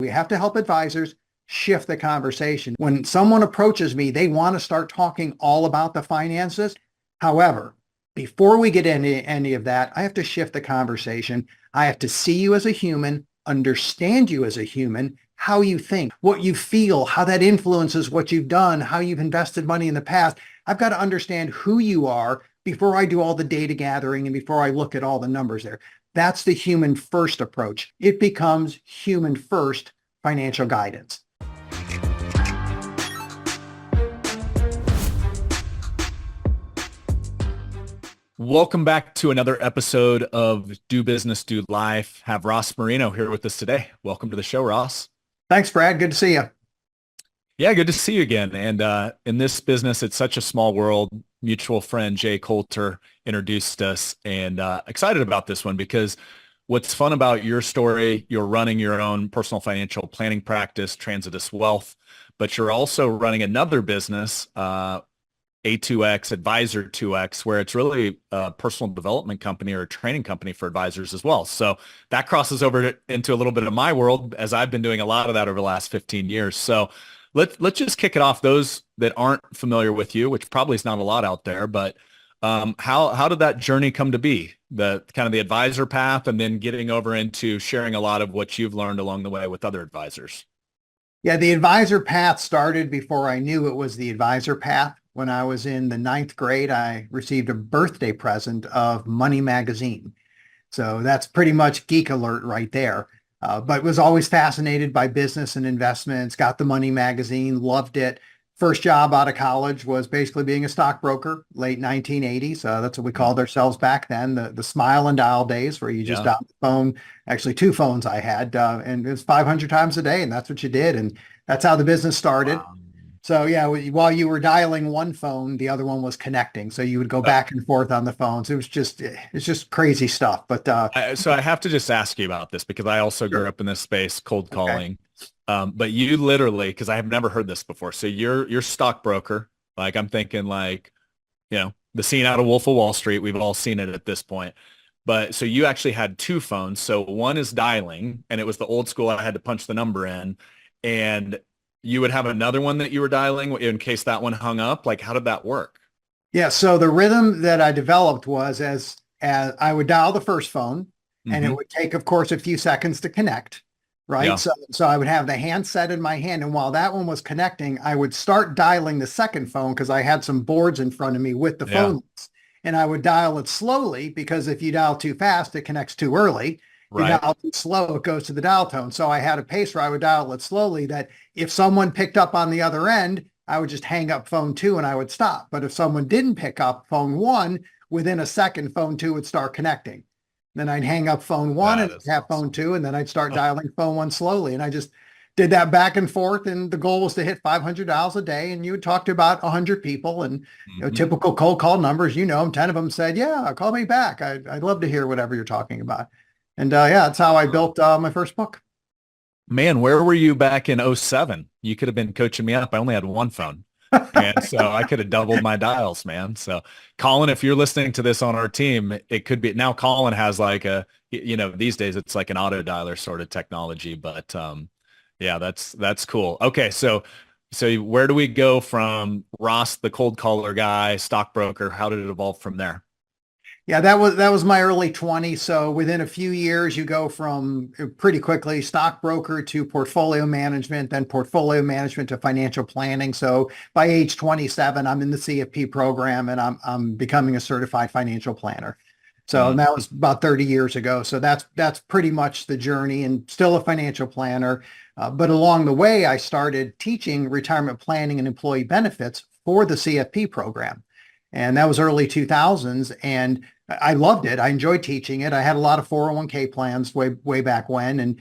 We have to help advisors shift the conversation. When someone approaches me, they want to start talking all about the finances. However, before we get into any of that, I have to shift the conversation. I have to see you as a human, understand you as a human, how you think, what you feel, how that influences what you've done, how you've invested money in the past. I've got to understand who you are before I do all the data gathering and before I look at all the numbers there. That's the human first approach. It becomes human first financial guidance. Welcome back to another episode of Do Business, Do Life. Have Ross Marino here with us today. Welcome to the show, Ross. Thanks, Brad. Good to see you. Yeah, good to see you again. And in this business, it's such a small world. Mutual friend Jay Coulter introduced us, and excited about this one because what's fun about your story, you're running your own personal financial planning practice, Transitus Wealth, but you're also running another business, A2X, Advisor 2X, where it's really a personal development company or a training company for advisors as well. So that crosses over into a little bit of my world, as I've been doing a lot of that over the last 15 years. So let's just kick it off. Those that aren't familiar with you, which probably is not a lot out there, but how did that journey come to be? The kind of the advisor path, and then getting over into sharing a lot of what you've learned along the way with other advisors. Yeah, the advisor path started before I knew it was the advisor path. When I was in the 9th grade, I received a birthday present of Money Magazine. So that's pretty much geek alert right there. But was always fascinated by business and investments, got the Money Magazine, loved it. First job out of college was basically being a stockbroker, late 1980s. That's what we called ourselves back then, the smile and dial days, where you just dial the phone. Actually, 2 phones I had, and it was 500 times a day, and that's what you did. And that's how the business started. Wow. So yeah, while you were dialing one phone, the other one was connecting. So you would go back and forth on the phones. It's just crazy stuff. But so I have to just ask you about this because I also grew up in this space, cold calling. But you literally, because I have never heard this before. So you're stockbroker. Like I'm thinking like, the scene out of Wolf of Wall Street. We've all seen it at this point. But so you actually had 2 phones. So one is dialing, and it was the old school. I had to punch the number in, and you would have another one that you were dialing in case that one hung up. Like, how did that work? yeah, so the rhythm that I developed was as I would dial the first phone, and it would take, of course, a few seconds to connect. Right. Yeah. So I would have the handset in my hand. And while that one was connecting, I would start dialing the second phone because I had some boards in front of me with the phone. And I would dial it slowly because if you dial too fast, it connects too early. You dial too slow, it goes to the dial tone. So I had a pace where I would dial it slowly that if someone picked up on the other end, I would just hang up phone 2 and I would stop. But if someone didn't pick up phone 1, within a second, phone 2 would start connecting. Then I'd hang up phone 1 and have phone 2, and then I'd start dialing phone 1 slowly. And I just did that back and forth. And the goal was to hit $500 a day. And you would talk to about 100 people, and typical cold call numbers, 10 of them said, yeah, call me back. I'd love to hear whatever you're talking about. And that's how I built my first book. Man, where were you back in 07? You could have been coaching me up. I only had 1 phone. And so I could have doubled my dials, man. So Colin, if you're listening to this on our team, it could be now Colin has like these days it's like an auto dialer sort of technology, but yeah, that's cool. Okay. So where do we go from Ross, the cold caller guy, stockbroker? How did it evolve from there? Yeah, that was my early 20s. So within a few years, you go from pretty quickly stockbroker to portfolio management, then portfolio management to financial planning. So by age 27, I'm in the CFP program, and I'm becoming a certified financial planner. So that was about 30 years ago. So that's pretty much the journey, and still a financial planner. But along the way, I started teaching retirement planning and employee benefits for the CFP program. And that was early 2000s. And I loved it. I enjoyed teaching it. I had a lot of 401k plans way back when. And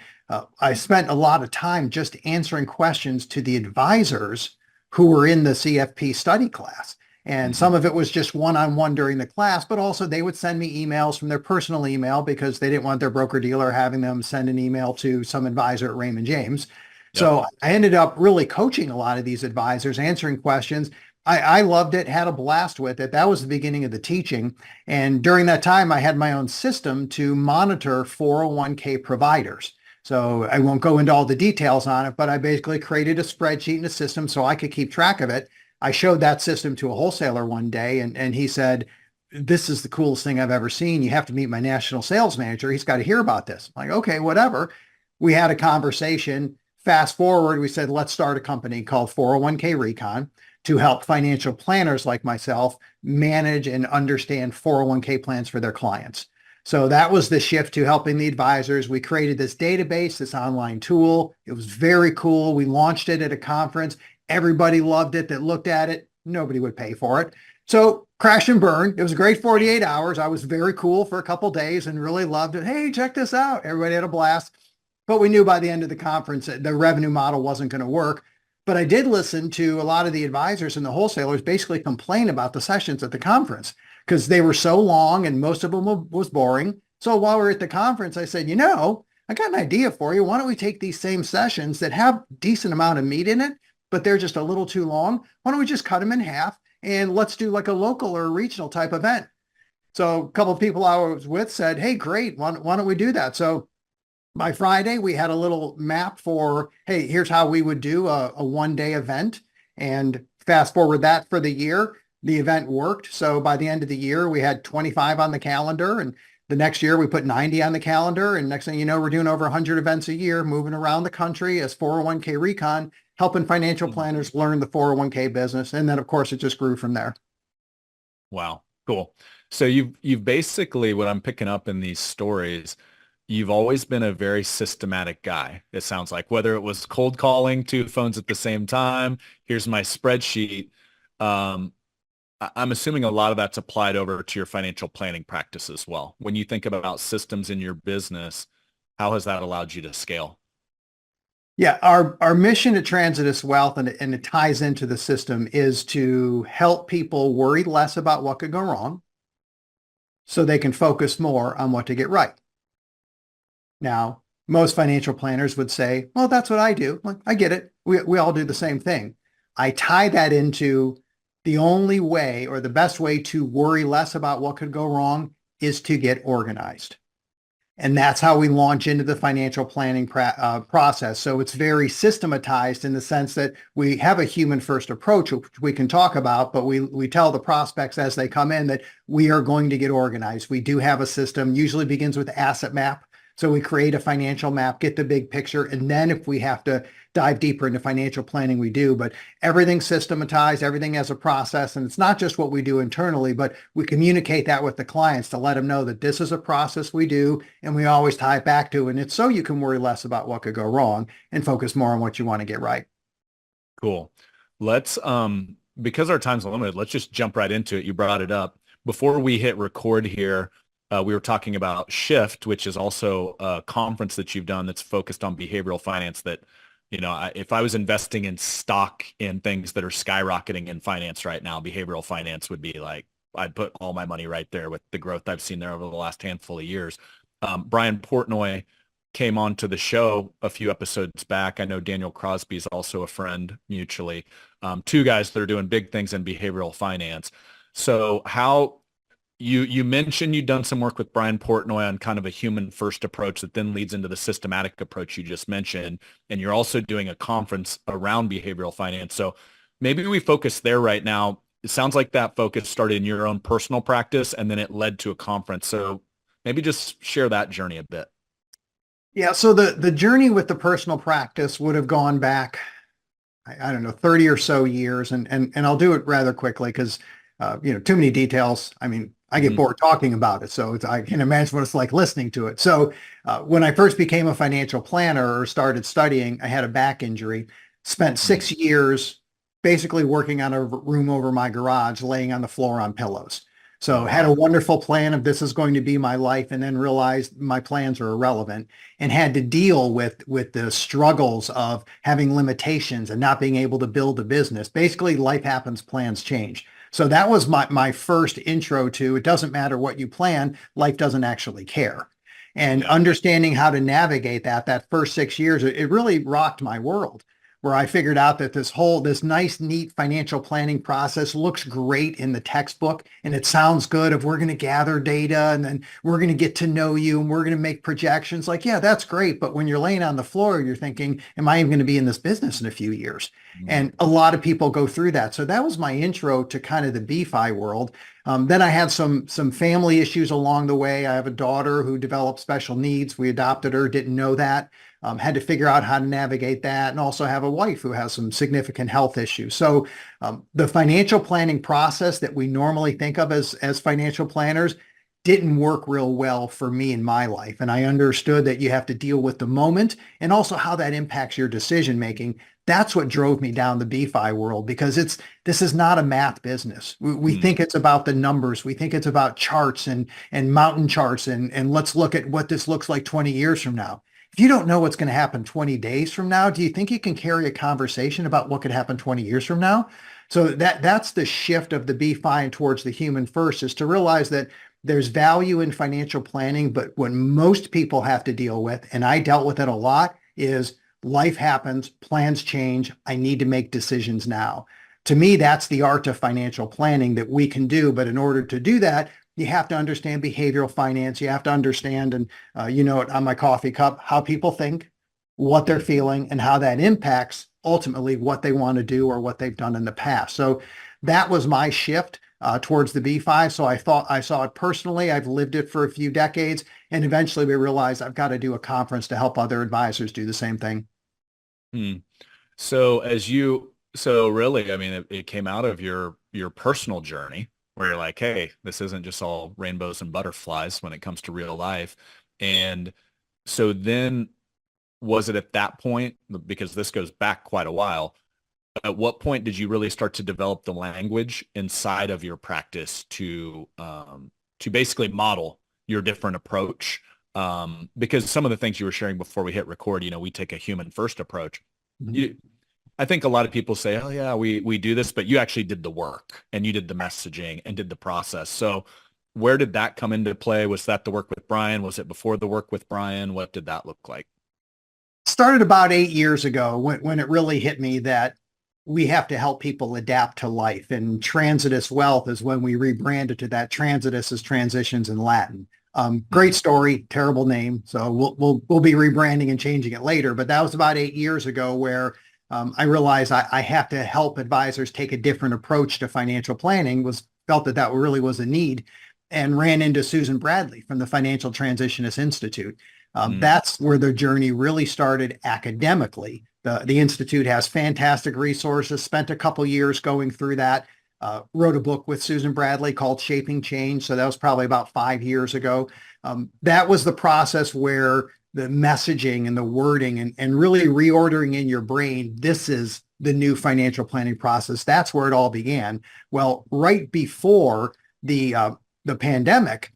I spent a lot of time just answering questions to the advisors who were in the CFP study class. And some of it was just one-on-one during the class, but also they would send me emails from their personal email because they didn't want their broker dealer having them send an email to some advisor at Raymond James. So I ended up really coaching a lot of these advisors, answering questions. I loved it, had a blast with it. That was the beginning of the teaching. And during that time, I had my own system to monitor 401k providers. So I won't go into all the details on it, but I basically created a spreadsheet and a system so I could keep track of it. I showed that system to a wholesaler one day, and he said, "This is the coolest thing I've ever seen. You have to meet my national sales manager. He's got to hear about this." I'm like, okay, whatever. We had a conversation. Fast forward, we said, let's start a company called 401k Recon to help financial planners like myself manage and understand 401k plans for their clients. So that was the shift to helping the advisors. We created this database, this online tool. It was very cool. We launched it at a conference. Everybody loved it that looked at it. Nobody would pay for it. So crash and burn. It was a great 48 hours. I was very cool for a couple of days and really loved it. Hey, check this out. Everybody had a blast. But we knew by the end of the conference that the revenue model wasn't going to work. But I did listen to a lot of the advisors and the wholesalers basically complain about the sessions at the conference because they were so long and most of them was boring. So while we were at the conference, I said, I got an idea for you. Why don't we take these same sessions that have decent amount of meat in it, but they're just a little too long? Why don't we just cut them in half and let's do like a local or a regional type event? So a couple of people I was with said, hey, great. Why don't we do that? So by Friday, we had a little map for, hey, here's how we would do a one-day event. And fast forward that for the year, the event worked. So by the end of the year, we had 25 on the calendar. And the next year, we put 90 on the calendar. And next thing you know, we're doing over 100 events a year, moving around the country as 401k Recon, helping financial planners learn the 401k business. And then, of course, it just grew from there. Wow, cool. So you've basically, what I'm picking up in these stories, you've always been a very systematic guy. It sounds like, whether it was cold calling two phones at the same time, here's my spreadsheet. I'm assuming a lot of that's applied over to your financial planning practice as well. When you think about systems in your business, how has that allowed you to scale? Yeah, our mission at Transitus Wealth, and it ties into the system, is to help people worry less about what could go wrong so they can focus more on what to get right. Now, most financial planners would say, well, that's what I do. Like, I get it. We all do the same thing. I tie that into the only way or the best way to worry less about what could go wrong is to get organized. And that's how we launch into the financial planning process. So it's very systematized in the sense that we have a human first approach, which we can talk about, but we tell the prospects as they come in that we are going to get organized. We do have a system, usually begins with asset map. So we create a financial map, get the big picture, and then if we have to dive deeper into financial planning, we do. But everything's systematized, everything has a process, and it's not just what we do internally, but we communicate that with the clients to let them know that this is a process we do, and we always tie it back to, and it's so you can worry less about what could go wrong and focus more on what you want to get right. Cool. Let's, because our time's limited, let's just jump right into it. You brought it up. Before we hit record here, we were talking about Shift, which is also a conference that you've done that's focused on behavioral finance that, if I was investing in stock in things that are skyrocketing in finance right now, behavioral finance would be like, I'd put all my money right there with the growth I've seen there over the last handful of years. Brian Portnoy came on to the show a few episodes back. I know Daniel Crosby is also a friend mutually. Two guys that are doing big things in behavioral finance. So how... You mentioned you'd done some work with Brian Portnoy on kind of a human first approach that then leads into the systematic approach you just mentioned. And you're also doing a conference around behavioral finance. So maybe we focus there right now. It sounds like that focus started in your own personal practice and then it led to a conference. So maybe just share that journey a bit. Yeah. So the journey with the personal practice would have gone back, I don't know, 30 or so years. And I'll do it rather quickly because, too many details. I mean, I get bored talking about it. So I can imagine what it's like listening to it. So when I first became a financial planner or started studying, I had a back injury, spent 6 years basically working on a room over my garage, laying on the floor on pillows. So had a wonderful plan of this is going to be my life, and then realized my plans are irrelevant and had to deal with the struggles of having limitations and not being able to build a business. Basically, life happens, plans change. So that was my first intro to, it doesn't matter what you plan, life doesn't actually care. And understanding how to navigate that first 6 years, it really rocked my world. where I figured out that this nice, neat financial planning process looks great in the textbook. And it sounds good if we're going to gather data and then we're going to get to know you and we're going to make projections. Like, yeah, that's great. But when you're laying on the floor, you're thinking, am I even going to be in this business in a few years? And a lot of people go through that. So that was my intro to kind of the BFI world. Then I had some family issues along the way. I have a daughter who developed special needs. We adopted her, didn't know that. Had to figure out how to navigate that, and also have a wife who has some significant health issues. So the financial planning process that we normally think of as financial planners didn't work real well for me in my life. And I understood that you have to deal with the moment and also how that impacts your decision making. That's what drove me down the BFI world, because this is not a math business. We think it's about the numbers. We think it's about charts and mountain charts and let's look at what this looks like 20 years from now. If you don't know what's going to happen 20 days from now, do you think you can carry a conversation about what could happen 20 years from now? So that's the shift of the BFI and towards the human first, is to realize that there's value in financial planning, but what most people have to deal with, and I dealt with it a lot, is life happens, plans change. I need to make decisions now. To me, that's the art of financial planning that we can do. But in order to do that, you have to understand behavioral finance. You have to understand, and you know it on my coffee cup, how people think, what they're feeling, and how that impacts ultimately what they want to do or what they've done in the past. So that was my shift towards the BFI. So I thought I saw it personally. I've lived it for a few decades. And eventually we realized I've got to do a conference to help other advisors do the same thing. So really, I mean, it came out of your personal journey where you're like, hey, this isn't just all rainbows and butterflies when it comes to real life. And so then was it at that point, because this goes back quite a while, at what point did you really start to develop the language inside of your practice to basically model your different approach? Because some of the things you were sharing before we hit record, we take a human first approach. I think a lot of people say, oh yeah, we do this, but you actually did the work and you did the messaging and did the process. So where did that come into play? Was that the work with Brian? Was it before the work with Brian? What did that look like? Started about 8 years ago when it really hit me that we have to help people adapt to life. And Transitus Wealth is when we rebranded to that. Transitus is transitions in Latin. Great story, terrible name. So we'll be rebranding and changing it later. But that was about 8 years ago where I realized I have to help advisors take a different approach to financial planning. Felt that really was a need, and ran into Susan Bradley from the Financial Transitionist Institute. That's where the journey really started academically. The Institute has fantastic resources, spent a couple years going through that, wrote a book with Susan Bradley called Shaping Change. So that was probably about 5 years ago. That was the process where the messaging and the wording and really reordering in your brain, this is the new financial planning process. That's where it all began. Well, right before the pandemic,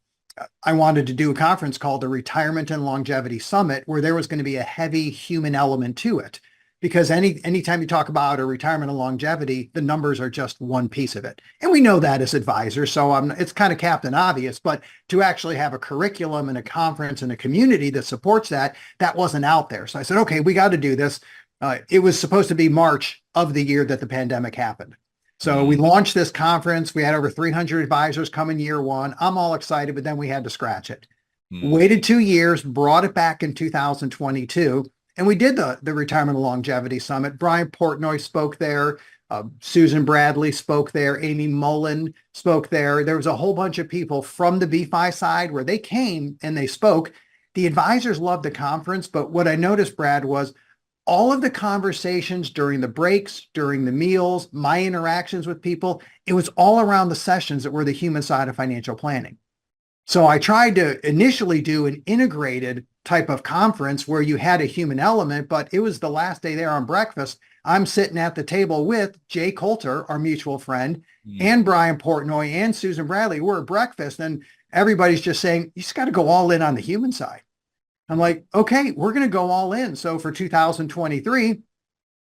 I wanted to do a conference called the Retirement and Longevity Summit, where there was going to be a heavy human element to it. Because anytime you talk about a retirement and longevity, the numbers are just one piece of it. And we know that as advisors, so it's kind of Captain Obvious, but to actually have a curriculum and a conference and a community that supports that wasn't out there. So I said, okay, we got to do this. It was supposed to be March of the year that the pandemic happened. So we launched this conference. We had over 300 advisors come in year one. I'm all excited, but then we had to scratch it. Waited 2 years, brought it back in 2022. And we did the Retirement and Longevity Summit. Brian Portnoy spoke there. Susan Bradley spoke there. Amy Mullen spoke there. There was a whole bunch of people from the BFI side where they came and they spoke. The advisors loved the conference. But what I noticed, Brad, was all of the conversations during the breaks, during the meals, my interactions with people, it was all around the sessions that were the human side of financial planning. So I tried to initially do an integrated type of conference where you had a human element, but it was the last day there on breakfast. I'm sitting at the table with Jay Coulter, our mutual friend, and Brian Portnoy and Susan Bradley. We're at breakfast and everybody's just saying, you just got to go all in on the human side. I'm like, okay, we're going to go all in. So for 2023,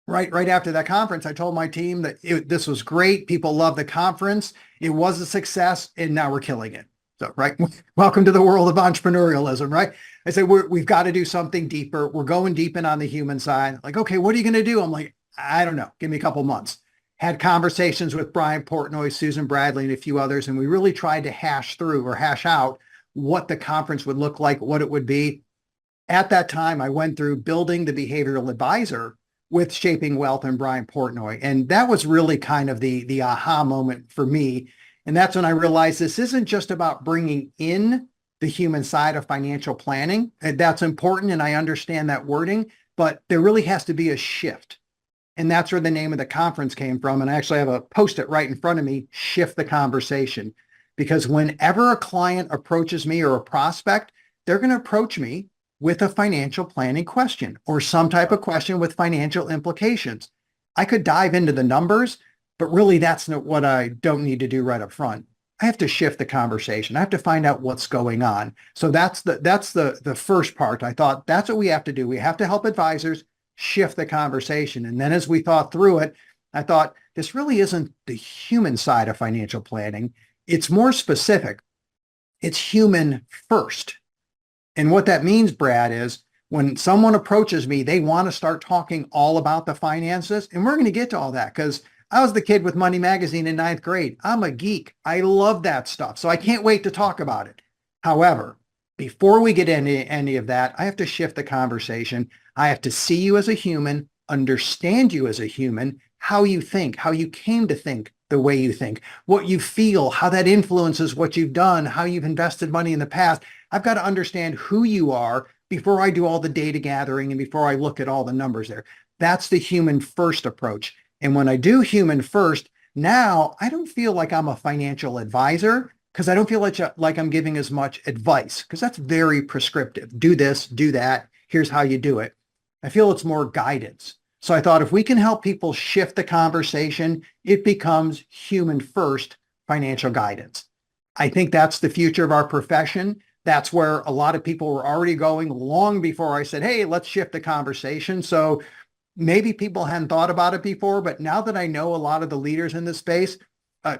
right after that conference, I told my team that this was great. People loved the conference. It was a success, and now we're killing it. So, right, welcome to the world of entrepreneurialism, right? I said, we've got to do something deeper. We're going deep in on the human side. Like, okay, what are you going to do? I'm like, I don't know, give me a couple months. Had conversations with Brian Portnoy, Susan Bradley, and a few others, and we really tried to hash out what the conference would look like, what it would be. At that time, I went through building the behavioral advisor with Shaping Wealth and Brian Portnoy. And that was really kind of the aha moment for me. And that's when I realized this isn't just about bringing in the human side of financial planning. And that's important. And I understand that wording, but there really has to be a shift. And that's where the name of the conference came from. And I actually have a post-it right in front of me, shift the conversation. Because whenever a client approaches me or a prospect, they're going to approach me with a financial planning question or some type of question with financial implications. I could dive into the numbers, but really that's not what I don't need to do right up front. I have to shift the conversation. I have to find out what's going on. So that's the first part. I thought that's what we have to do. We have to help advisors shift the conversation. And then as we thought through it, I thought this really isn't the human side of financial planning. It's more specific. It's human first. And what that means, Brad, is when someone approaches me, they want to start talking all about the finances. And we're going to get to all that because I was the kid with Money Magazine in ninth grade. I'm a geek. I love that stuff. So I can't wait to talk about it. However, before we get into any of that, I have to shift the conversation. I have to see you as a human, understand you as a human, how you think, how you came to think the way you think, what you feel, how that influences what you've done, how you've invested money in the past. I've got to understand who you are before I do all the data gathering and before I look at all the numbers there. That's the human first approach. And when I do human first, now I don't feel like I'm a financial advisor because I don't feel like I'm giving as much advice because that's very prescriptive. Do this, do that. Here's how you do it. I feel it's more guidance. So I thought if we can help people shift the conversation, it becomes human first financial guidance. I think that's the future of our profession. That's where a lot of people were already going long before I said, hey, let's shift the conversation. So maybe people hadn't thought about it before, but now that I know a lot of the leaders in this space,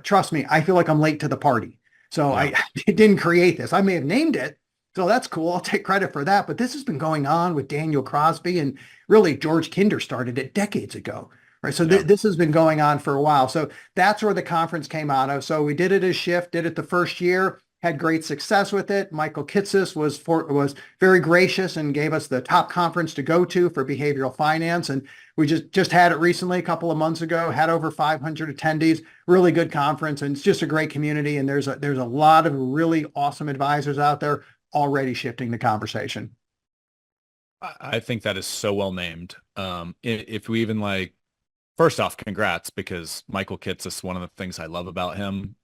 trust me, I feel like I'm late to the party. So I didn't create this. I may have named it. So that's cool. I'll take credit for that. But this has been going on with Daniel Crosby and really George Kinder started it decades ago. Right. So this has been going on for a while. So that's where the conference came out of. So we did it as Shift, did it the first year, had great success with it. Michael Kitces was very gracious and gave us the top conference to go to for behavioral finance. And we just had it recently, a couple of months ago, had over 500 attendees, really good conference. And it's just a great community. And there's a lot of really awesome advisors out there already shifting the conversation. I think that is so well named. If we even first off, congrats, because Michael Kitces, one of the things I love about him,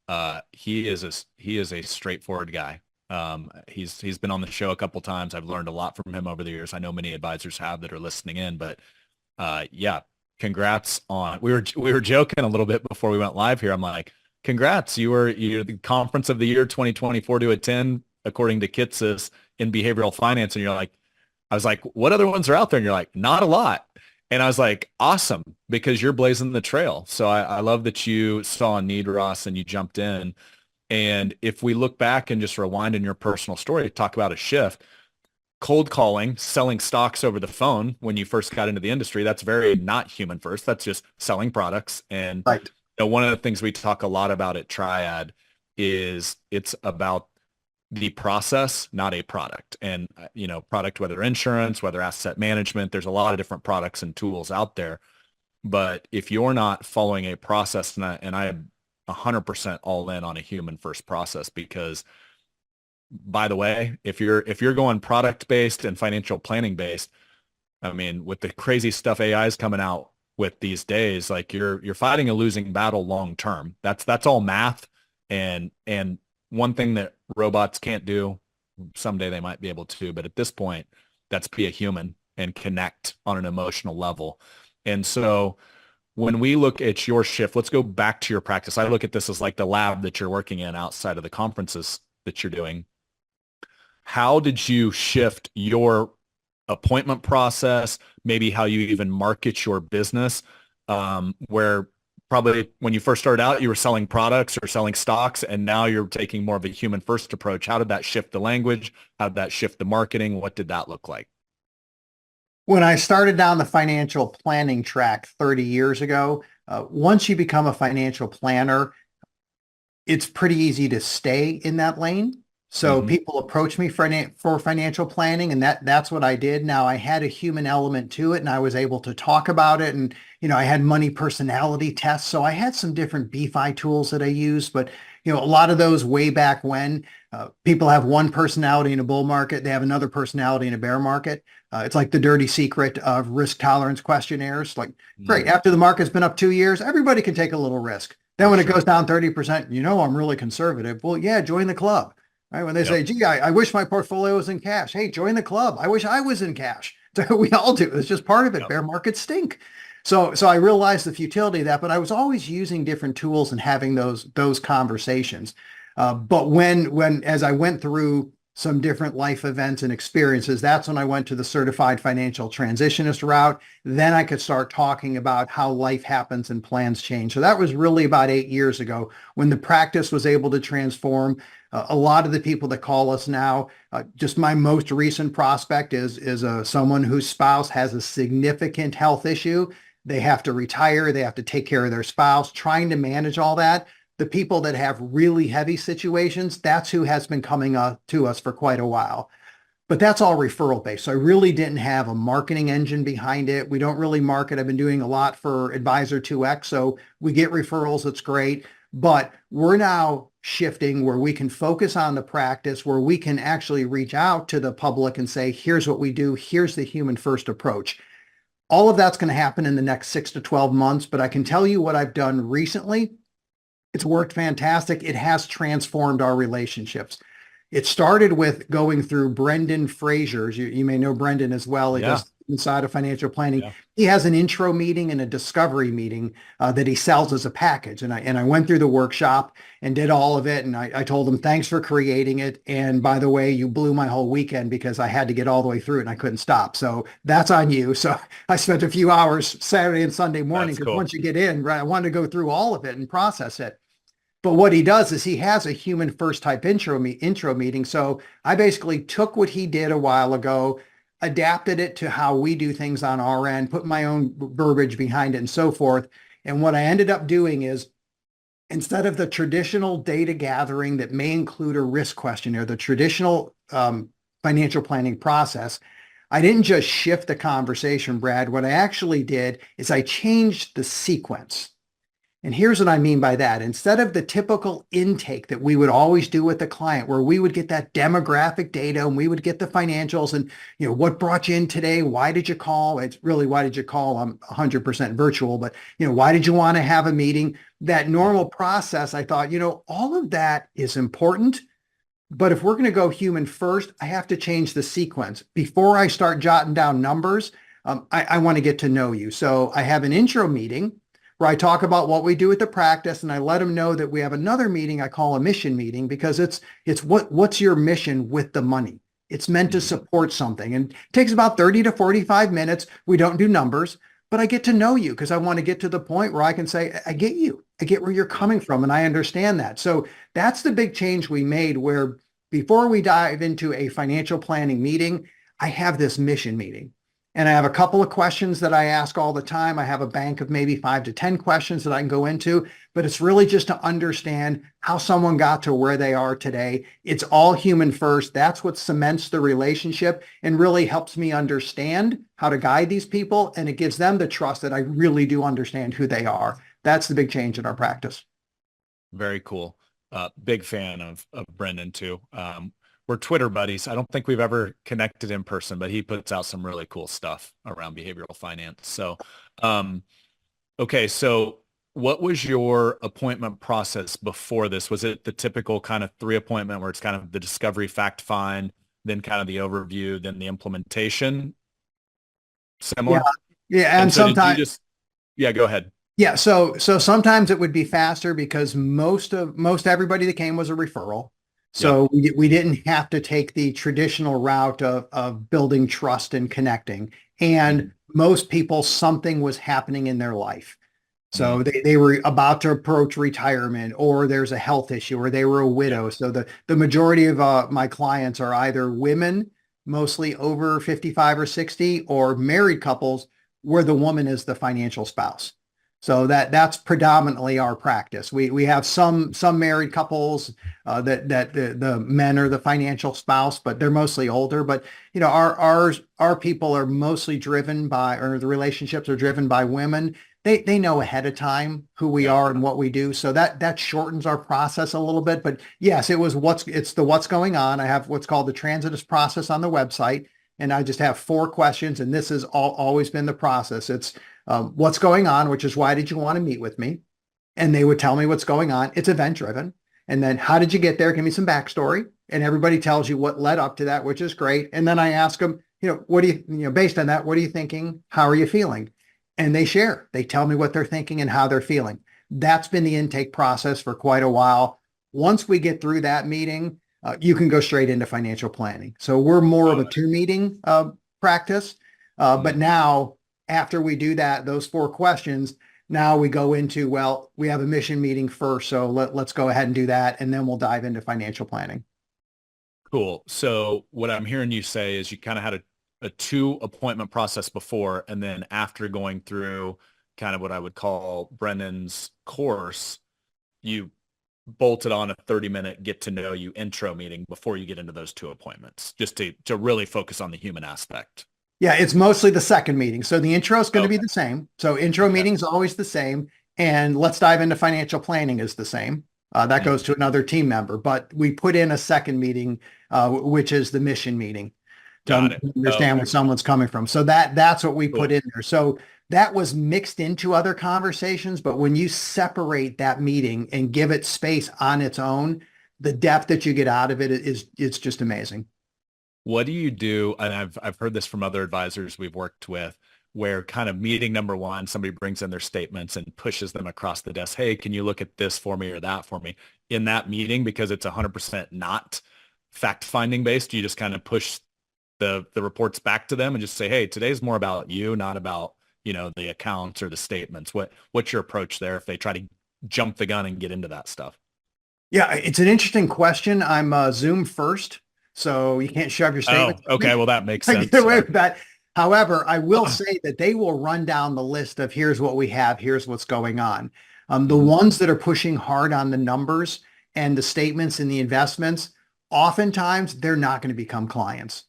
he is a straightforward guy. He's been on the show a couple times. I've learned a lot from him over the years. I know many advisors have that are listening in, but congrats on. We were joking a little bit before we went live here. I'm like, congrats, you're the conference of the year 2024 to attend, according to Kitces, in behavioral finance, and I was like, what other ones are out there? And you're like, not a lot. And I was like, awesome, because you're blazing the trail. So I love that you saw a need, Ross, and you jumped in. And if we look back and just rewind in your personal story, talk about a shift, cold calling, selling stocks over the phone when you first got into the industry, that's very not human first. That's just selling products. And Right. One of the things we talk a lot about at Triad is it's about the process, not a product. And, product, whether insurance, whether asset management, there's a lot of different products and tools out there. But if you're not following a process, and I am 100% all in on a human first process, because by the way, if you're going product based and financial planning based, I mean, with the crazy stuff AI is coming out with these days, like you're fighting a losing battle long term. That's all math. And one thing that robots can't do, someday they might be able to, but at this point, that's be a human and connect on an emotional level. And so when we look at your shift, let's go back to your practice. I look at this as like the lab that you're working in outside of the conferences that you're doing. How did you shift your appointment process, maybe how you even market your business, where probably when you first started out, you were selling products or selling stocks, and now you're taking more of a human first approach. How did that shift the language? How did that shift the marketing? What did that look like? When I started down the financial planning track 30 years ago, once you become a financial planner, it's pretty easy to stay in that lane. So Hmm. people approach me for financial planning, and that's what I did. Now I had a human element to it, and I was able to talk about it. And I had money personality tests, so I had some different BFI tools that I used. But a lot of those way back when people have one personality in a bull market, they have another personality in a bear market. It's like the dirty secret of risk tolerance questionnaires. Like, great, after the market's been up 2 years, everybody can take a little risk. Then For when it sure. goes down 30%, I'm really conservative. Well, yeah, join the club. Right? When they Yep. say, gee, I wish my portfolio was in cash. Hey, join the club. I wish I was in cash. So we all do. It's just part of it. Yep. Bear markets stink. So I realized the futility of that, but I was always using different tools and having those conversations. But as I went through some different life events and experiences, that's when I went to the certified financial transitionist route. Then I could start talking about how life happens and plans change. So that was really about 8 years ago when the practice was able to transform. A lot of the people that call us now, just my most recent prospect is someone whose spouse has a significant health issue. They have to retire. They have to take care of their spouse, trying to manage all that. The people that have really heavy situations, that's who has been coming to us for quite a while. But that's all referral based. So I really didn't have a marketing engine behind it. We don't really market. I've been doing a lot for Advisor 2X. So we get referrals. It's great. But we're now shifting where we can focus on the practice, where we can actually reach out to the public and say, here's what we do. Here's the human first approach. All of that's going to happen in the next 6 to 12 months. But I can tell you what I've done recently. It's worked fantastic. It has transformed our relationships. It started with going through Brendan Fraser's. You may know Brendan as well. He Yeah. does inside of financial planning. Yeah. He has an intro meeting and a discovery meeting that he sells as a package. And I went through the workshop and did all of it. And I told him, thanks for creating it. And by the way, you blew my whole weekend because I had to get all the way through it and I couldn't stop. So that's on you. So I spent a few hours Saturday and Sunday morning That's because cool. once you get in, right, I wanted to go through all of it and process it. But what he does is he has a human first type intro meeting. So I basically took what he did a while ago, adapted it to how we do things on our end, put my own verbiage behind it and so forth. And what I ended up doing is instead of the traditional data gathering that may include a risk questionnaire, the traditional financial planning process, I didn't just shift the conversation, Brad. What I actually did is I changed the sequence. And here's what I mean by that. Instead of the typical intake that we would always do with the client, where we would get that demographic data and we would get the financials and, what brought you in today? Why did you call? It's really, why did you call? I'm 100% virtual, but, why did you want to have a meeting? That normal process, I thought, all of that is important. But if we're going to go human first, I have to change the sequence. Before I start jotting down numbers, I want to get to know you. So I have an intro meeting where I talk about what we do with the practice, and I let them know that we have another meeting I call a mission meeting because it's what's your mission with the money? It's meant to support something, and it takes about 30 to 45 minutes. We don't do numbers, but I get to know you because I want to get to the point where I can say, I get you. I get where you're coming from, and I understand that. So that's the big change we made where before we dive into a financial planning meeting, I have this mission meeting. And I have a couple of questions that I ask all the time. I have a bank of maybe 5 to 10 questions that I can go into, but it's really just to understand how someone got to where they are today. It's all human first. That's what cements the relationship and really helps me understand how to guide these people. And it gives them the trust that I really do understand who they are. That's the big change in our practice. Very cool. Big fan of Brendan too. We're Twitter buddies. I don't think we've ever connected in person, but he puts out some really cool stuff around behavioral finance. So, okay. So what was your appointment process before this? Was it the typical kind of 3 appointment where it's kind of the discovery, fact find, then kind of the overview, then the implementation? Yeah. Similar? Yeah. And And so did you sometimes, just, yeah, go ahead. yeah. So sometimes it would be faster because most everybody that came was a referral. Yep. So we didn't have to take the traditional route of building trust and connecting. And most people, something was happening in their life. Mhm. So they were about to approach retirement, or there's a health issue, or they were a Yep. widow. So the majority of my clients are either women mostly over 55 or 60, or married couples where the woman is the financial spouse. So that's predominantly our practice. We have some married couples that the men are the financial spouse, but they're mostly older. But our people are mostly driven by, or the relationships are driven by women. They know ahead of time who we are and what we do. So that shortens our process a little bit. But yes, it's the what's going on. I have what's called the Transitus Process on the website, and I just have 4 questions, and this has always been the process. It's what's going on, which is why did you want to meet with me? And they would tell me what's going on. It's event driven. And then how did you get there? Give me some backstory. And everybody tells you what led up to that, which is great. And then I ask them, what do you based on that, what are you thinking? How are you feeling? And they share. They tell me what they're thinking and how they're feeling. That's been the intake process for quite a while. Once we get through that meeting, you can go straight into financial planning. So we're more of a 2-meeting practice. But now, after we do that, those 4 questions, now we go into, well, we have a mission meeting first. So let's go ahead and do that. And then we'll dive into financial planning. Cool. So what I'm hearing you say is you kind of had a 2 appointment process before, and then after going through kind of what I would call Brennan's course, you bolted on a 30-minute get to know you intro meeting before you get into those 2 appointments, just to really focus on the human aspect. Yeah, it's mostly the second meeting. So the intro is going to be the same. So intro meeting is always the same. And let's dive into financial planning is the same. That goes to another team member, but we put in a second meeting, which is the mission meeting. To understand where someone's coming from. So that's what we put in there. So that was mixed into other conversations, but when you separate that meeting and give it space on its own, the depth that you get out of it it's just amazing. What do you do? And I've heard this from other advisors we've worked with, where kind of meeting number 1, somebody brings in their statements and pushes them across the desk. Hey, can you look at this for me or that for me in that meeting? Because it's 100% not fact-finding based. You just kind of push the reports back to them and just say, hey, today's more about you, not about, the accounts or the statements. What's your approach there if they try to jump the gun and get into that stuff? Yeah, it's an interesting question. I'm Zoom first, so you can't shove your statement. Oh, okay. Well, that makes sense. Get away with that. However, I will say that they will run down the list of here's what we have, here's what's going on. The ones that are pushing hard on the numbers and the statements and the investments, oftentimes they're not going to become clients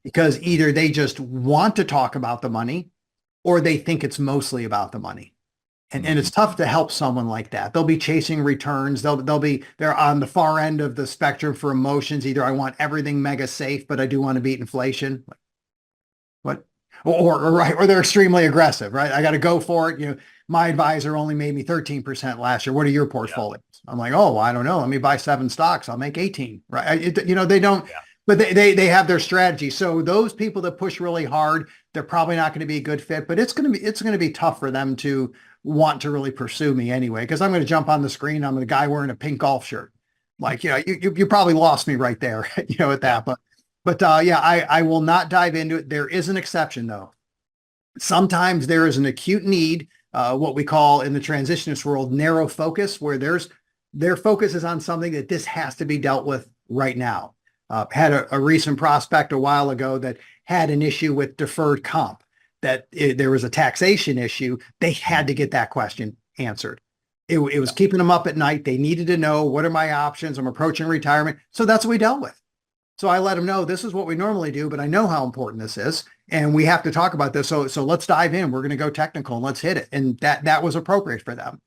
because either they just want to talk about the money or they think it's mostly about the money. And it's tough to help someone like that. They'll be chasing returns. They're on the far end of the spectrum for emotions. Either I want everything mega safe, but I do want to beat inflation. What? Or they're extremely aggressive, right? I got to go for it. My advisor only made me 13% last year. What are your portfolios? Yeah. I'm like, oh, I don't know. Let me buy 7 stocks. I'll make 18, right? They don't, but they have their strategy. So those people that push really hard, they're probably not going to be a good fit, but it's going to be tough for them to want to really pursue me anyway, because I'm going to jump on the screen. I'm the guy wearing a pink golf shirt. Like, you probably lost me right there, at that. But I will not dive into it. There is an exception though. Sometimes there is an acute need, what we call in the transitionist world, narrow focus, where their focus is on something that this has to be dealt with right now. Had a recent prospect a while ago that had an issue with deferred comp, that there was a taxation issue. They had to get that question answered. It was keeping them up at night. They needed to know, what are my options? I'm approaching retirement. So that's what we dealt with. So I let them know, this is what we normally do, but I know how important this is, and we have to talk about this. So let's dive in. We're going to go technical and let's hit it. And that was appropriate for them.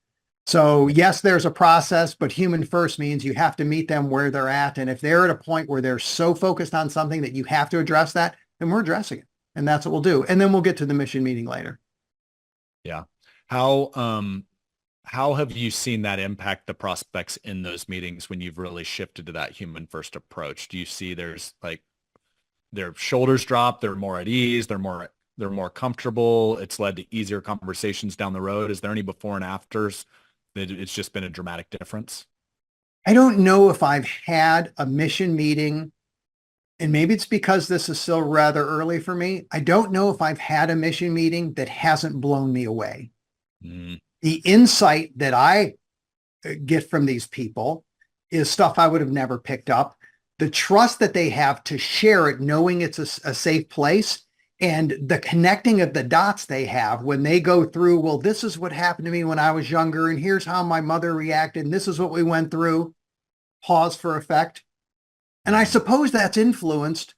So yes, there's a process, but human first means you have to meet them where they're at. And if they're at a point where they're so focused on something that you have to address that, then we're addressing it. And that's what we'll do. And then we'll get to the mission meeting later. Yeah. How have you seen that impact the prospects in those meetings when you've really shifted to that human first approach? Do you see there's like their shoulders drop, they're more at ease, they're more comfortable, it's led to easier conversations down the road? Is there any before and afters that it's just been a dramatic difference? I don't know if I've had a mission meeting, and maybe it's because this is still rather early for me. I don't know if I've had a mission meeting that hasn't blown me away. The insight that I get from these people is stuff I would have never picked up. the trust that they have to share it, knowing it's a safe place, and the connecting of the dots they have when they go through, well, this is what happened to me when I was younger, and here's how my mother reacted, and this is what we went through. Pause for effect. And I suppose that's influenced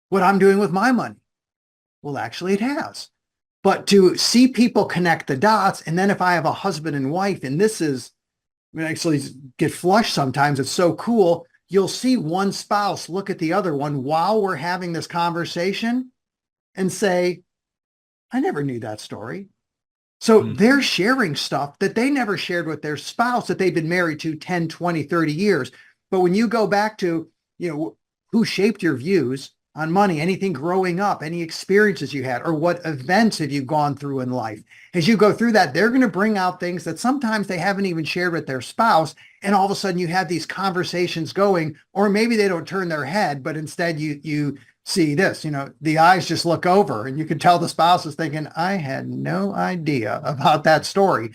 what I'm doing with my money. Well, actually, it has. But to see people connect the dots, and then if I have a husband and wife, and this is, I mean, actually get flushed sometimes, it's so cool. You'll see one spouse look at the other one while we're having this conversation and say, I never knew that story. So they're sharing stuff that they never shared with their spouse that they've been married to 10, 20, 30 years. But when you go back to, who shaped your views on money, anything growing up, any experiences you had, or what events have you gone through in life? As you go through that, they're going to bring out things that sometimes they haven't even shared with their spouse. And all of a sudden you have these conversations going, or maybe they don't turn their head, but instead you see this, the eyes just look over, and you can tell the spouse is thinking, I had no idea about that story.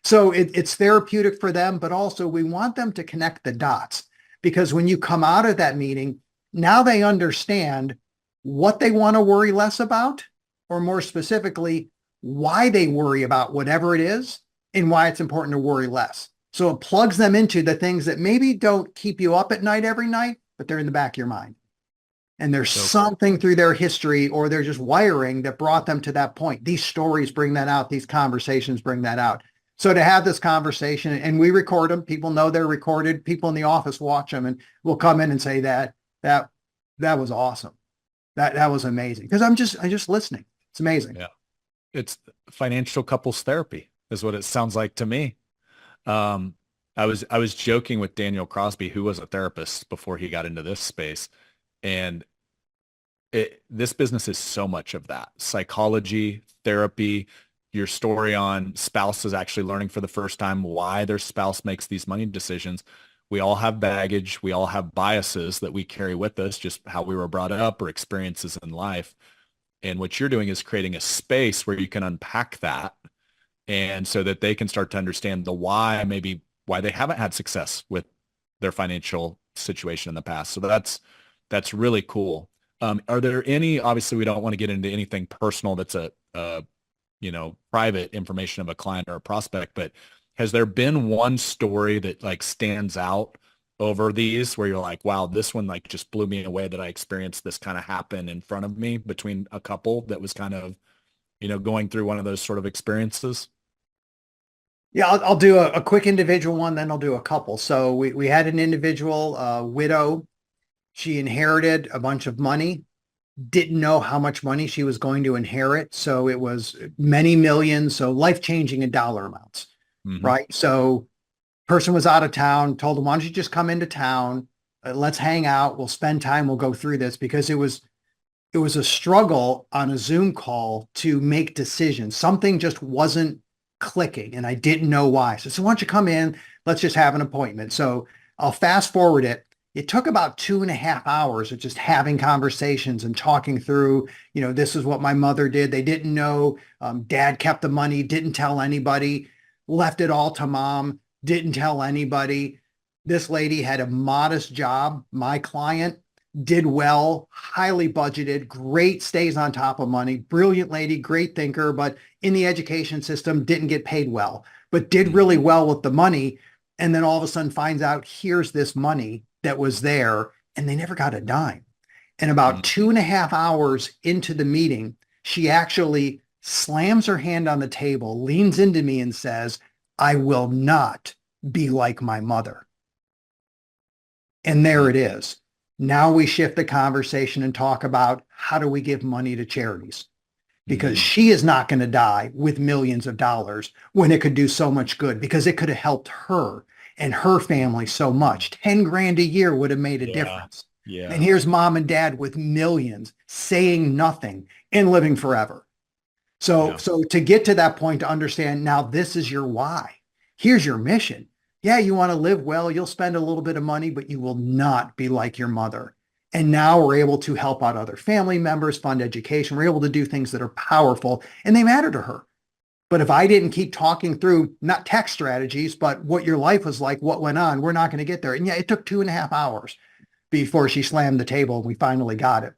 So it's therapeutic for them, but also we want them to connect the dots, because when you come out of that meeting, now they understand what they want to worry less about, or more specifically, why they worry about whatever it is and why it's important to worry less. So it plugs them into the things that maybe don't keep you up at night every night, but they're in the back of your mind. And there's something through their history, or they're just wiring that brought them to that point. These stories bring that out. These conversations bring that out. So to have this conversation, and we record them, people know they're recorded. People in the office watch them, and we'll come in and say that was awesome. That was amazing. Because I'm just listening. It's amazing. Yeah. It's financial couples therapy is what it sounds like to me. I was joking with Daniel Crosby, who was a therapist before he got into this space. And this business is so much of that. Psychology, therapy, your story on spouses actually learning for the first time why their spouse makes these money decisions. We all have baggage. We all have biases that we carry with us, just how we were brought up or experiences in life. And what you're doing is creating a space where you can unpack that, and so that they can start to understand the why, maybe why they haven't had success with their financial situation in the past. So that's really cool. Are there any, obviously we don't want to get into anything personal that's a private information of a client or a prospect, but has there been one story that like stands out over these where you're like, wow, this one like just blew me away that I experienced this kind of happen in front of me between a couple that was kind of, going through one of those sort of experiences? Yeah, I'll do a quick individual one, then I'll do a couple. So we had an individual, widow. She inherited a bunch of money, didn't know how much money she was going to inherit. So it was many millions, so life-changing in dollar amounts, right? So person was out of town, told him, why don't you just come into town? Let's hang out. We'll spend time. We'll go through this, because it was a struggle on a Zoom call to make decisions. Something just wasn't clicking, and I didn't know why. So why don't you come in? Let's just have an appointment. So I'll fast forward it. It took about 2.5 hours of just having conversations and talking through, this is what my mother did. They didn't know. Dad kept the money, didn't tell anybody, left it all to mom, didn't tell anybody. This lady had a modest job. My client did well, highly budgeted, great, stays on top of money, brilliant lady, great thinker, but in the education system, didn't get paid well, but did really well with the money. And then all of a sudden finds out here's this money that was there, and they never got a dime. And about 2.5 hours into the meeting, she actually slams her hand on the table, leans into me and says, I will not be like my mother. And there it is. Now we shift the conversation and talk about how do we give money to charities? Because she is not going to die with millions of dollars when it could do so much good, because it could have helped her and her family so much. 10 grand a year would have made a difference. Yeah. And here's mom and dad with millions saying nothing and living forever. So to get to that point, to understand now this is your why. Here's your mission. Yeah, you want to live well. You'll spend a little bit of money, but you will not be like your mother. And now we're able to help out other family members, fund education. We're able to do things that are powerful and they matter to her. But if I didn't keep talking through, not tech strategies, but what your life was like, what went on, we're not going to get there. And yeah, it took 2.5 hours. before she slammed the table and we finally got it.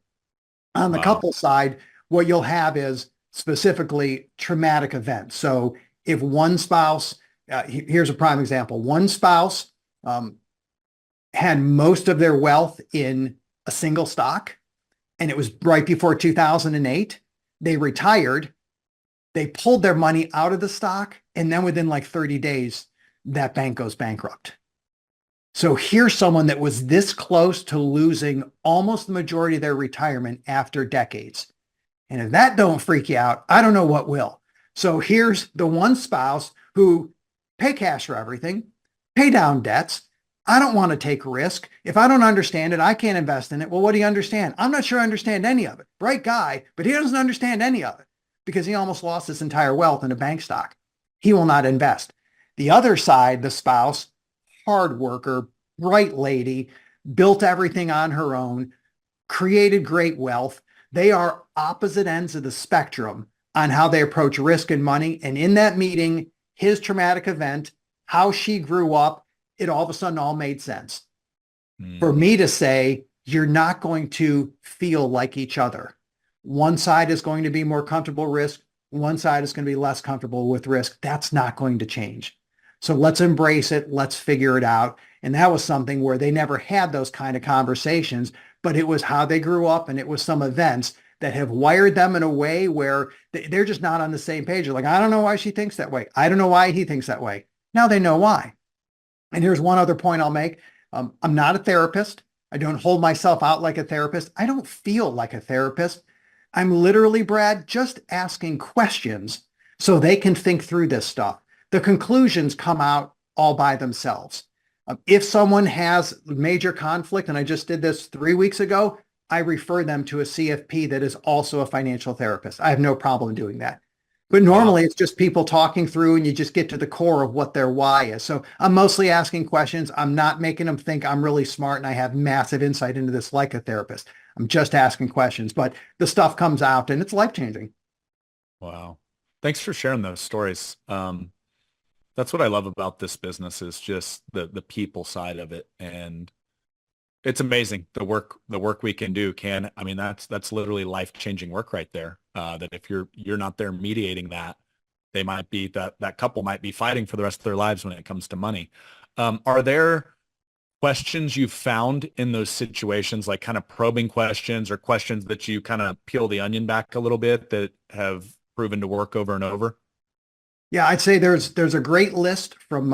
On the Wow. couple side, what you'll have is specifically traumatic events. So if one spouse, here's a prime example, one spouse um, had most of their wealth in a single stock, and it was right before 2008. They retired, they pulled their money out of the stock, and then within like 30 days, that bank goes bankrupt. So here's someone that was this close to losing almost the majority of their retirement after decades. And if that don't freak you out, I don't know what will. So here's the one spouse who pay cash for everything, pay down debts. I don't want to take risk. If I don't understand it, I can't invest in it. Well, what do you understand? I'm not sure I understand any of it. Bright guy, but he doesn't understand any of it because he almost lost his entire wealth in a bank stock. He will not invest. The other side, the spouse, hard worker, bright lady, built everything on her own, created great wealth. They are opposite ends of the spectrum on how they approach risk and money. And in that meeting, his traumatic event, how she grew up, it all of a sudden all made sense. For me to say, you're not going to feel like each other. One side is going to be more comfortable risk. One side is going to be less comfortable with risk. That's not going to change. So let's embrace it. Let's figure it out. And that was something where they never had those kind of conversations, but it was how they grew up, and it was some events that have wired them in a way where they're just not on the same page. They're like, I don't know why she thinks that way. I don't know why he thinks that way. Now they know why. And here's one other point I'll make. I'm not a therapist. I don't hold myself out like a therapist. I don't feel like a therapist. I'm literally, Brad, just asking questions so they can think through this stuff. The conclusions come out all by themselves. If someone has major conflict, and I just did this 3 weeks ago, I refer them to a CFP that is also a financial therapist. I have no problem doing that. But normally it's just people talking through, and you just get to the core of what their why is. So I'm mostly asking questions. I'm not making them think I'm really smart and I have massive insight into this like a therapist. I'm just asking questions, but the stuff comes out and it's life-changing. Wow. Thanks for sharing those stories. That's what I love about this business is just the people side of it. And it's amazing the work we can do I mean, that's literally life-changing work right there. That if you're not there mediating that, they might be that couple might be fighting for the rest of their lives when it comes to money. Are there questions you found in those situations, like kind of probing questions or questions that you kind of peel the onion back a little bit that have proven to work over and over? Yeah, I'd say there's a great list from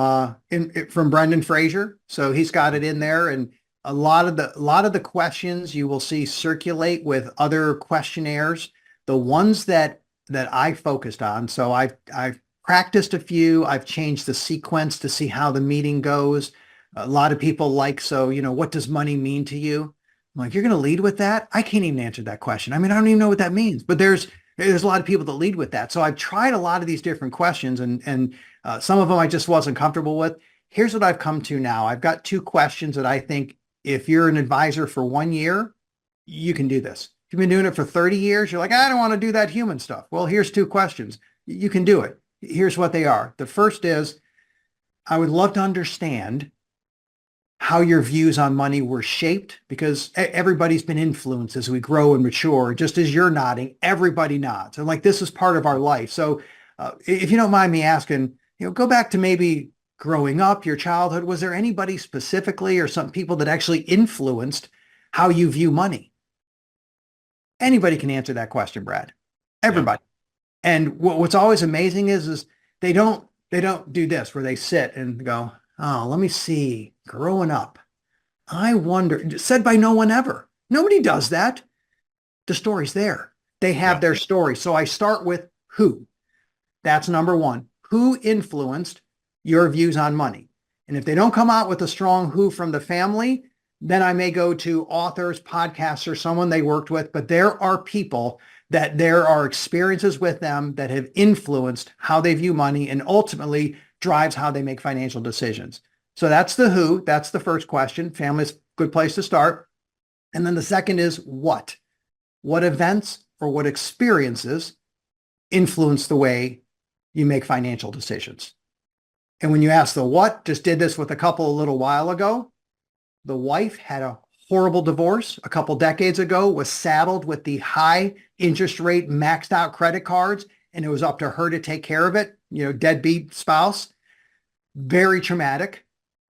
Brendan Fraser. So he's got it in there, and a lot of the questions you will see circulate with other questionnaires. The ones that I focused on. So I've practiced a few. I've changed the sequence to see how the meeting goes. A lot of people like, so, what does money mean to you? I'm like, you're going to lead with that? I can't even answer that question. I mean, I don't even know what that means, but there's a lot of people that lead with that. So I've tried a lot of these different questions, and some of them I just wasn't comfortable with. Here's what I've come to now. I've got 2 questions that I think if you're an advisor for 1 year, you can do this. If you've been doing it for 30 years, you're like, I don't want to do that human stuff. Well, here's 2 questions. You can do it. Here's what they are. The first is, I would love to understand how your views on money were shaped, because everybody's been influenced as we grow and mature. Just as you're nodding, everybody nods. And like, this is part of our life. So if you don't mind me asking, go back to maybe growing up, your childhood. Was there anybody specifically or some people that actually influenced how you view money? Anybody can answer that question, Brad. Everybody. Yeah. And what's always amazing is they don't do this where they sit and go, oh, let me see. Growing up, I wonder, said by no one ever. Nobody does that. The story's there. They have their story. So I start with who. That's number 1. Who influenced your views on money? And if they don't come out with a strong who from the family, then I may go to authors, podcasts, or someone they worked with. But there are people that there are experiences with them that have influenced how they view money and ultimately drives how they make financial decisions. So that's the who. That's the first question. Family's a good place to start. And then the second is what? What events or what experiences influence the way you make financial decisions? And when you ask the what, just did this with a couple a little while ago, the wife had a horrible divorce a couple decades ago, was saddled with the high interest rate, maxed out credit cards, and it was up to her to take care of it, deadbeat spouse. Very traumatic.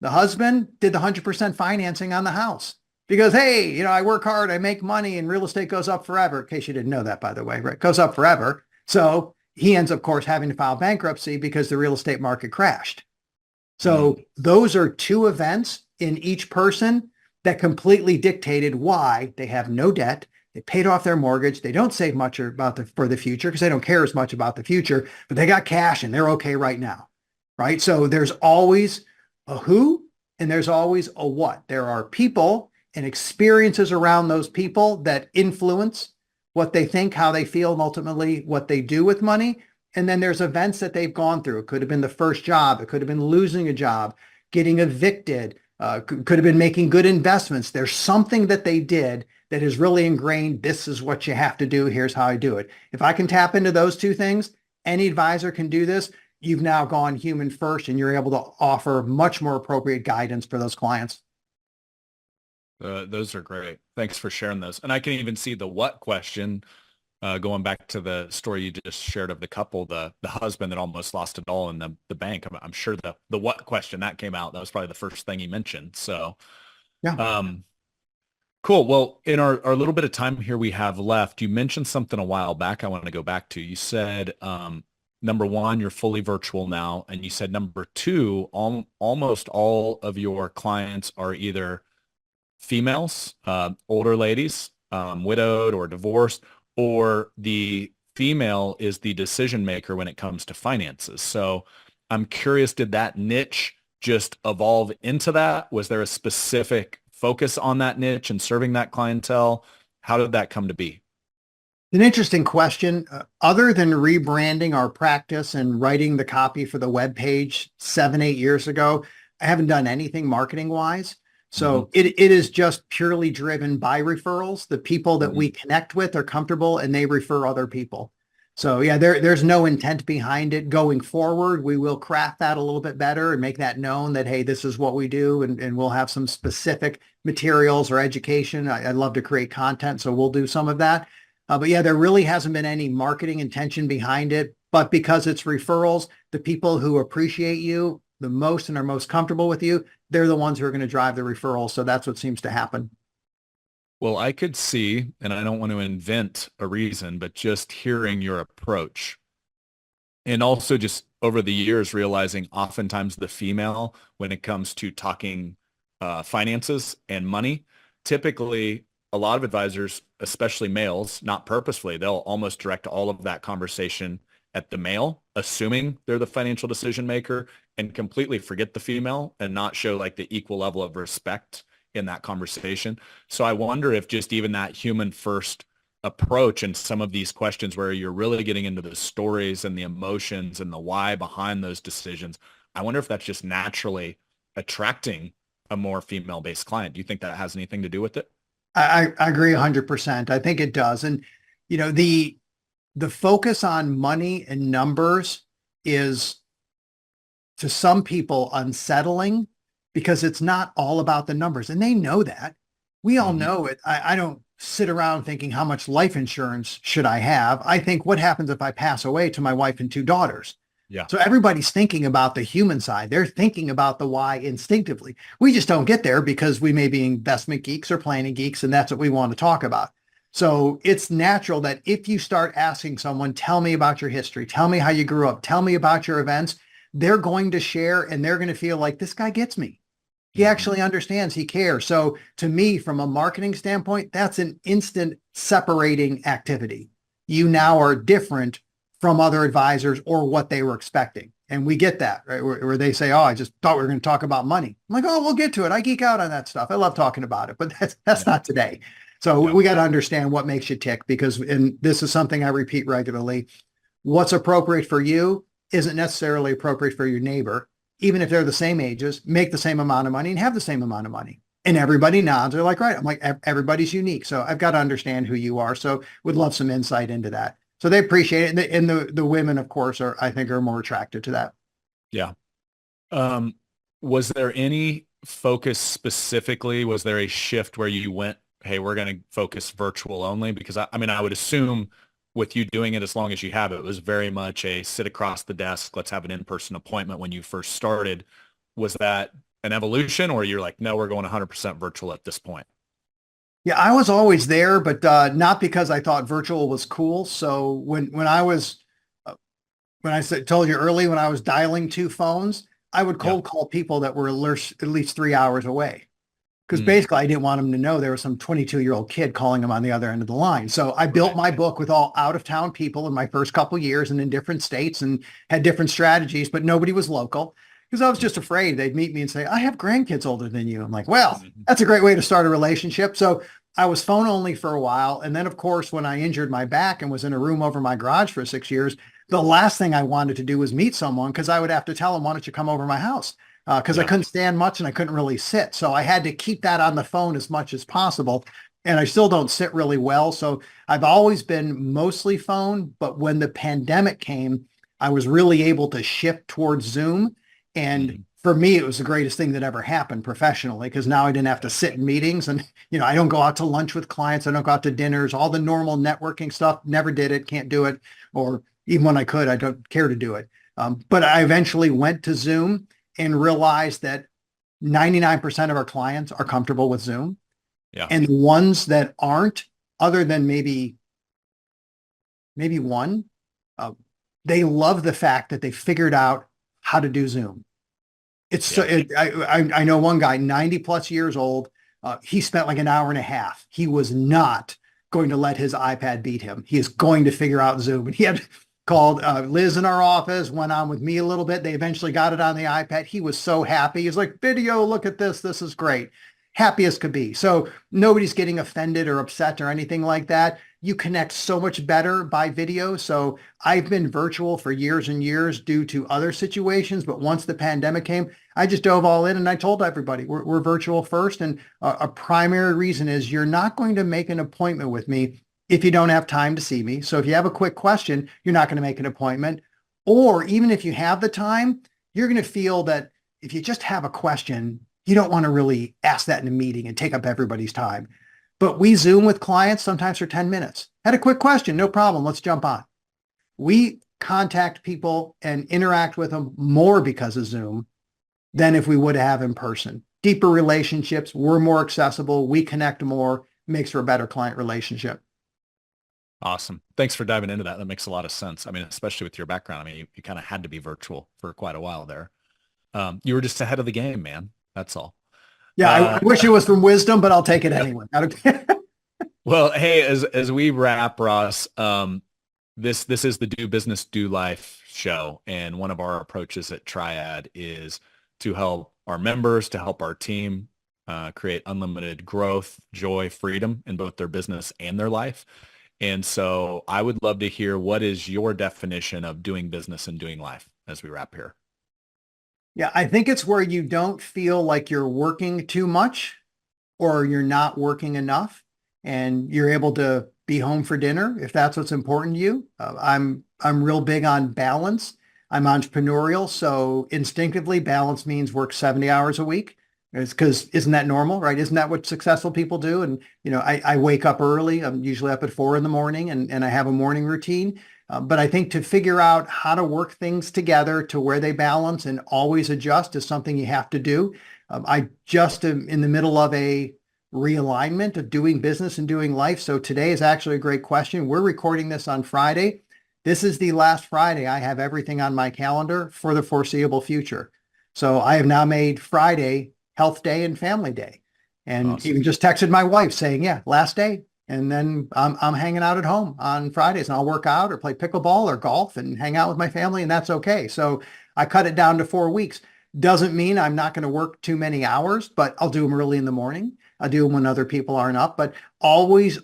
The husband did the 100% financing on the house because, hey, I work hard, I make money, and real estate goes up forever. In case you didn't know that, by the way, right? It goes up forever. So he ends, of course, having to file bankruptcy because the real estate market crashed. So those are two events in each person that completely dictated why they have no debt. They paid off their mortgage. They don't save much for the future because they don't care as much about the future, but they got cash and they're okay right now, right? So there's always a who and there's always a what. There are people and experiences around those people that influence what they think, how they feel, and ultimately what they do with money. And then there's events that they've gone through. It could have been the first job. It could have been losing a job, getting evicted, could have been making good investments. There's something that they did that is really ingrained. This is what you have to do. Here's how I do it. If I can tap into those two things, any advisor can do this. You've now gone human first and you're able to offer much more appropriate guidance for those clients. Those are great. Thanks for sharing those. And I can even see the what question, going back to the story you just shared of the couple, the husband that almost lost it all in the bank. I'm sure the what question that came out, that was probably the first thing he mentioned. So, Yeah. Cool. Well, in our little bit of time here we have left, you mentioned something a while back I want to go back to. You said, number one, you're fully virtual now. And you said, number two, almost all of your clients are either females, older ladies, widowed or divorced, or the female is the decision maker when it comes to finances. So I'm curious, did that niche just evolve into that? Was there a specific focus on that niche and serving that clientele? How did that come to be? An interesting question. Other than rebranding our practice and writing the copy for the web page 7, 8 years ago, I haven't done anything marketing wise. So it is just purely driven by referrals. The people that we connect with are comfortable and they refer other people. So yeah, there's no intent behind it going forward. We will craft that a little bit better and make that known that, hey, this is what we do. And we'll have some specific materials or education. I love to create content, so we'll do some of that. But yeah, there really hasn't been any marketing intention behind it. But because it's referrals, the people who appreciate you the most and are most comfortable with you, they're the ones who are going to drive the referrals. So that's what seems to happen. Well, I could see, and I don't want to invent a reason, but just hearing your approach and also just over the years realizing oftentimes the female, when it comes to talking finances and money, typically a lot of advisors, especially males, not purposefully, they'll almost direct all of that conversation at the male, assuming they're the financial decision maker, and completely forget the female and not show like the equal level of respect in that conversation. So I wonder if just even that human first approach and some of these questions where you're really getting into the stories and the emotions and the why behind those decisions, I wonder if that's just naturally attracting a more female-based client. Do you think that has anything to do with it? I agree 100%. I think it does. And, the focus on money and numbers is to some people unsettling because it's not all about the numbers. And they know that. We all know it. I don't sit around thinking, how much life insurance should I have? I think, what happens if I pass away to my wife and 2 daughters? Yeah. So everybody's thinking about the human side. They're thinking about the why instinctively. We just don't get there because we may be investment geeks or planning geeks, and that's what we want to talk about. So it's natural that if you start asking someone, tell me about your history, tell me how you grew up, tell me about your events, they're going to share and they're going to feel like this guy gets me. He actually understands, he cares. So to me, from a marketing standpoint, that's an instant separating activity. You now are different from other advisors or what they were expecting. And we get that, right? Where they say, oh, I just thought we were going to talk about money. I'm like, oh, we'll get to it. I geek out on that stuff. I love talking about it, but that's not today. So we got to understand what makes you tick, because, and this is something I repeat regularly, what's appropriate for you isn't necessarily appropriate for your neighbor. Even if they're the same ages, make the same amount of money and have the same amount of money. And everybody nods. They're like, right. I'm like, everybody's unique. So I've got to understand who you are. So would love some insight into that. So they appreciate it. And the women, of course, I think are more attracted to that. Yeah. Was there any focus specifically? Was there a shift where you went, hey, we're going to focus virtual only? Because I mean, I would assume with you doing it as long as you have, it was very much a sit across the desk, let's have an in-person appointment when you first started. Was that an evolution, or you're like, no, we're going 100% virtual at this point? Yeah, I was always there, but not because I thought virtual was cool. So when I was when I said, told you early, when I was dialing two phones, I would Yeah. cold call people that were at least 3 hours away. Because Mm, basically I didn't want them to know there was some 22-year-old kid calling them on the other end of the line. So I built right. my book with all out of town people in my first couple years and in different states and had different strategies, but nobody was local because I was just afraid they'd meet me and say, I have grandkids older than you. I'm like, well, Mhm. that's a great way to start a relationship. So I was phone only for a while. And then of course, when I injured my back and was in a room over my garage for 6 years, the last thing I wanted to do was meet someone because I would have to tell them, why don't you come over to my house? Because I Yeah. couldn't stand much and I couldn't really sit. So I had to keep that on the phone as much as possible. And I still don't sit really well. So I've always been mostly phone. But when the pandemic came, I was really able to shift towards Zoom. And Mhm. for me, it was the greatest thing that ever happened professionally because now I didn't have to sit in meetings. And, I don't go out to lunch with clients. I don't go out to dinners, all the normal networking stuff. Never did it, can't do it. Or even when I could, I don't care to do it. But I eventually went to Zoom and realized that 99% of our clients are comfortable with Zoom. Yeah. And the ones that aren't, other than maybe one, uh, they love the fact that they figured out how to do Zoom. It's so, Yeah. I know one guy, 90 plus years old. He spent like an hour and a half. He was not going to let his iPad beat him. He is going to figure out Zoom. And he had called Liz in our office, went on with me a little bit. They eventually got it on the iPad. He was so happy. He's like, video, look at this. This is great. Happy as could be. So nobody's getting offended or upset or anything like that. You connect so much better by video. So I've been virtual for years and years due to other situations. But once the pandemic came, I just dove all in and I told everybody we're virtual first. And a primary reason is you're not going to make an appointment with me if you don't have time to see me. So if you have a quick question, you're not going to make an appointment. Or even if you have the time, you're going to feel that if you just have a question, you don't want to really ask that in a meeting and take up everybody's time. But we Zoom with clients sometimes for 10 minutes. Had a quick question, no problem. Let's jump on. We contact people and interact with them more because of Zoom than if we would have in person. Deeper relationships, we're more accessible, we connect more, makes for a better client relationship. Awesome. Thanks for diving into that. That makes a lot of sense. I mean, especially with your background. I mean, you kind of had to be virtual for quite a while there. You were just ahead of the game, man. That's all. Yeah, I Uh, wish it was from wisdom, but I'll take it anyway. well, hey, as we wrap, Ross, this is the Do Business, Do Life show, and one of our approaches at Triad is to help our members, to help our team create unlimited growth, joy, freedom in both their business and their life. And so I would love to hear, what is your definition of doing business and doing life as we wrap here? Yeah, I think it's where you don't feel like you're working too much or you're not working enough and you're able to be home for dinner if that's what's important to you. I'm real big on balance. I'm entrepreneurial, so instinctively balance means work 70 hours a week. It's because isn't that normal, right? Isn't that what successful people do? And I wake up early. I'm usually up at 4 in the morning and I have a morning routine. But I think to figure out how to work things together to where they balance and always adjust is something you have to do. I just am in the middle of a realignment of doing business and doing life. So today is actually a great question. We're recording this on Friday. This is the last Friday I have everything on my calendar for the foreseeable future. So I have now made Friday health day and family day. And Awesome. even just texted my wife saying, yeah, last day. And then I'm hanging out at home on Fridays and I'll work out or play pickleball or golf and hang out with my family. And that's okay. So I cut it down to 4 weeks. Doesn't mean I'm not going to work too many hours, but I'll do them early in the morning. I do them when other people aren't up, but always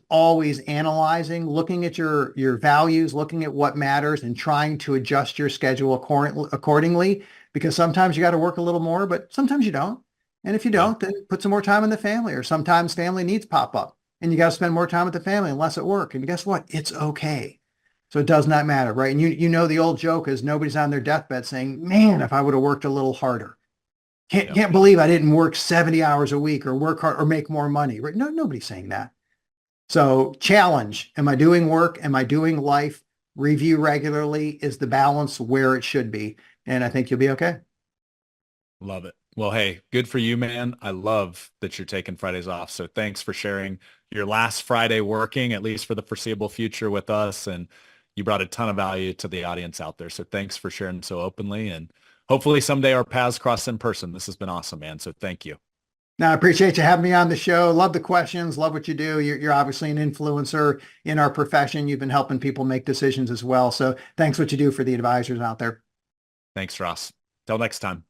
analyzing, looking at your values, looking at what matters and trying to adjust your schedule accordingly, because sometimes you got to work a little more, but sometimes you don't. And if you Yeah. don't, then put some more time in the family, or sometimes family needs pop up and you got to spend more time with the family and less at work. And guess what? It's okay. So it does not matter, right? And you know the old joke is nobody's on their deathbed saying, man, if I would have worked a little harder. Can't, Yeah. can't believe I didn't work 70 hours a week or work hard or make more money. Right? No, nobody's saying that. So challenge, am I doing work? Am I doing life? Review regularly. Is the balance where it should be? And I think you'll be okay. Love it. Well, hey, good for you, man. I love that you're taking Fridays off. So thanks for sharing your last Friday working, at least for the foreseeable future with us. And you brought a ton of value to the audience out there. So thanks for sharing so openly. And hopefully someday our paths cross in person. This has been awesome, man. So thank you. Now, I appreciate you having me on the show. Love the questions. Love what you do. You're obviously an influencer in our profession. You've been helping people make decisions as well. So thanks what you do for the advisors out there. Thanks, Ross. Till next time.